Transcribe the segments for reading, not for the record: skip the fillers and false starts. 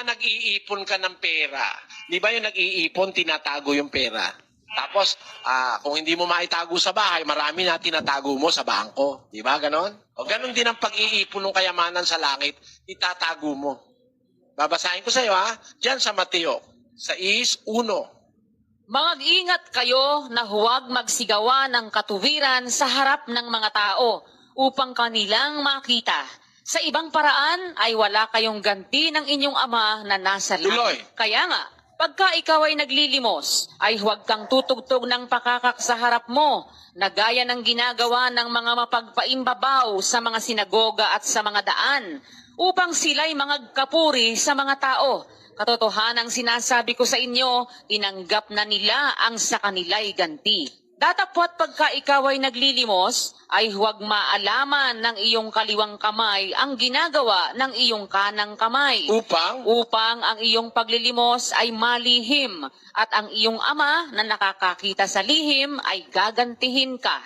nag-iipon ka ng pera, di ba yung nag-iipon, tinatago yung pera? Tapos, kung hindi mo maitago sa bahay, marami na tinatago mo sa bangko. Di ba, ganon? O ganon din ang pag-iipon ng kayamanan sa langit, itatago mo. Babasahin ko sa iyo, Diyan sa Mateo 6:1. Mag-ingat kayo na huwag magsigawa ng katuwiran sa harap ng mga tao upang kanilang makita. Sa ibang paraan ay wala kayong ganti ng inyong ama na nasa langit. Tuloy. Kaya nga, pagka ikaw ay naglilimos, ay huwag kang tutugtog ng pakakak sa harap mo, na gaya ng ginagawa ng mga mapagpaimbabaw sa mga sinagoga at sa mga daan, upang sila'y mangagkapuri sa mga tao. Katotohanang sinasabi ko sa inyo, tinanggap na nila ang sa kanila'y ganti. Datapwat pagka ikaw ay naglilimos, ay huwag maalaman ng iyong kaliwang kamay ang ginagawa ng iyong kanang kamay. Upang ang iyong paglilimos ay malihim, at ang iyong ama na nakakakita sa lihim ay gagantihin ka.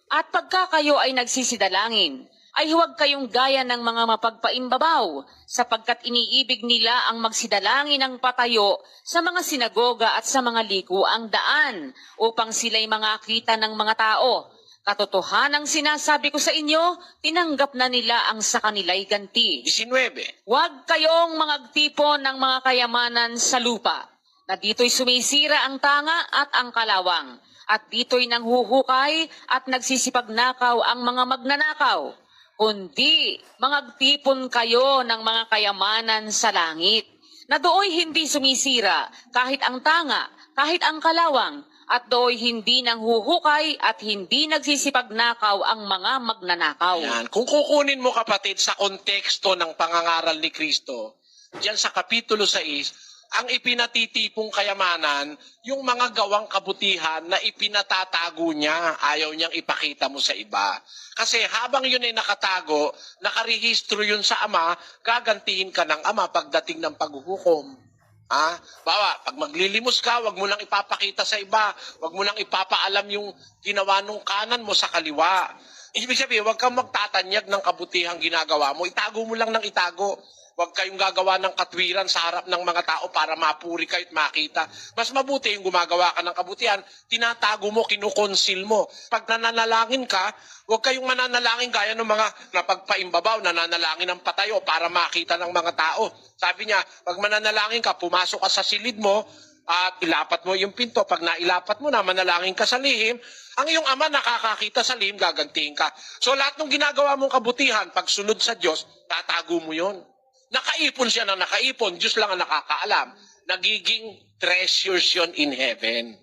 At pagka kayo ay nagsisidalangin, ay huwag kayong gaya ng mga mapagpaimbabaw, sapagkat iniibig nila ang magsidalangin ng patayo sa mga sinagoga at sa mga likuang daan, upang sila'y makita ng mga tao. Katotohanang sinasabi ko sa inyo, tinanggap na nila ang sa kanila'y ganti. 19. Huwag kayong magtipon ng mga kayamanan sa lupa, na dito'y sumisira ang tanga at ang kalawang, at dito'y nanghuhukay at nagsisipagnakaw ang mga magnanakaw. Kundi magtipon kayo ng mga kayamanan sa langit, na dooy hindi sumisira kahit ang tanga, kahit ang kalawang, at dooy hindi nanghuhukay at hindi nagsisipagnakaw ang mga magnanakaw. Yan. Kung kukunin mo, kapatid, sa konteksto ng pangangaral ni Kristo, diyan sa Kapitulo 6, ang ipinatitipong kayamanan, yung mga gawang kabutihan na ipinatatago niya, ayaw niyang ipakita mo sa iba. Kasi habang yun ay nakatago, nakarehistro yun sa ama, gagantihin ka ng ama pagdating ng paghuhukom. Pag maglilimos ka, wag mo nang ipapakita sa iba, wag mo nang ipapaalam yung ginawa nung kanan mo sa kaliwa. Ibig sabihin, wag kang magtatanyag ng kabutihang ginagawa mo, itago mo lang ng itago. Huwag kayong gagawa ng katwiran sa harap ng mga tao para mapuri kayo at makita. Mas mabuti yung gumagawa ka ng kabutihan, tinatago mo, kinukonsil mo. Pag nananalangin ka, huwag kayong mananalangin gaya ng mga napagpaimbabaw, nananalangin ng patayo para makita ng mga tao. Sabi niya, pag mananalangin ka, pumasok ka sa silid mo at ilapat mo yung pinto. Pag nailapat mo na, manalangin ka sa lihim, ang iyong ama nakakakita sa lihim, gagantihin ka. So lahat ng ginagawa mong kabutihan, pag sunod sa Diyos, tatago mo yon. Nakaipon siya na nakaipon, Diyos lang ang nakakaalam. Nagiging treasures yun in heaven.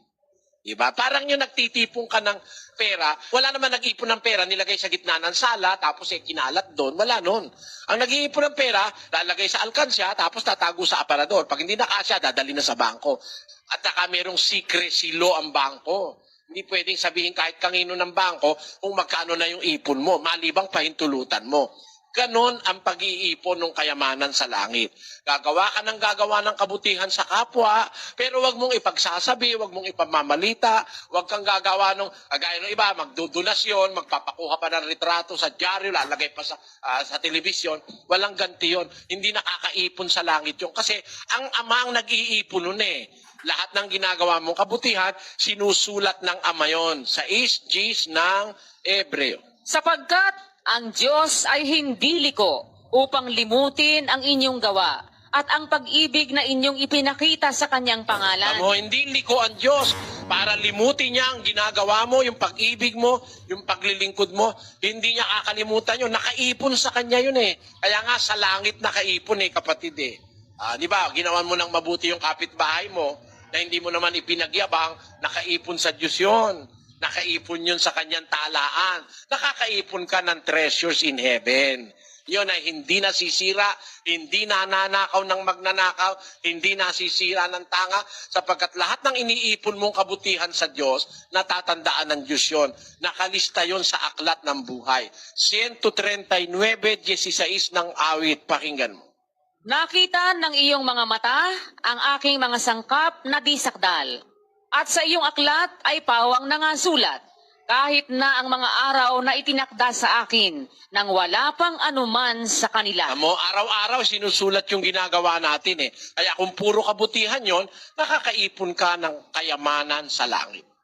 Diba? Parang yung nagtitipon ka ng pera, wala naman nag-ipon ng pera, nilagay sa gitna ng sala, tapos kinalat doon, wala nun. Ang nag-iipon ng pera, lalagay sa alkansya, tapos tatago sa aparador. Pag hindi nakasya, dadali na sa bangko. At saka merong secrecy law ang bangko. Hindi pwedeng sabihin kahit kanino ng bangko kung magkano na yung ipon mo, malibang pahintulutan mo. Ganon ang pag-iipon ng kayamanan sa langit. Gagawa ka ng gagawa ng kabutihan sa kapwa, pero wag mong ipagsasabi, wag mong ipamamalita, wag kang gagawa ng, gaya ng iba, magdodonasyon, magpapakuha pa ng retrato sa dyaryo, lalagay pa sa telebisyon. Walang ganti yun. Hindi nakakaipon sa langit yun. Kasi ang ama ang nag-iipon nun Lahat ng ginagawa mong kabutihan, sinusulat ng ama yun sa Gs ng Ebreo. Sapagkat ang Diyos ay hindi liko upang limutin ang inyong gawa at ang pag-ibig na inyong ipinakita sa kanyang pangalan. Hindi liko ang Diyos para limutin niya ang ginagawa mo, yung pag-ibig mo, yung paglilingkod mo. Hindi niya kakalimutan yun. Nakaipon sa kanya yun Kaya nga sa langit nakaipon kapatid Di ba, ginawan mo ng mabuti yung kapitbahay mo na hindi mo naman ipinagyabang, nakaipon sa Diyos yun. Nakaipon yun sa kanyang talaan. Nakakaipon ka ng treasures in heaven. Yun ay hindi nasisira, hindi nananakaw ng magnanakaw, hindi nasisira ng tanga, sapagkat lahat ng iniipon mong kabutihan sa Diyos, natatandaan ng Diyos yun. Nakalista yun sa aklat ng buhay. 139:16 ng awit, pakinggan mo. Nakita ng iyong mga mata ang aking mga sangkap na di sakdal. At sa iyong aklat ay pawang nangasulat. kahit na ang mga araw na itinakda sa akin nang wala pang anuman sa kanila. Mo, araw-araw sinusulat yung ginagawa natin eh. Kaya kung puro kabutihan yon, nakakaipon ka ng kayamanan sa langit.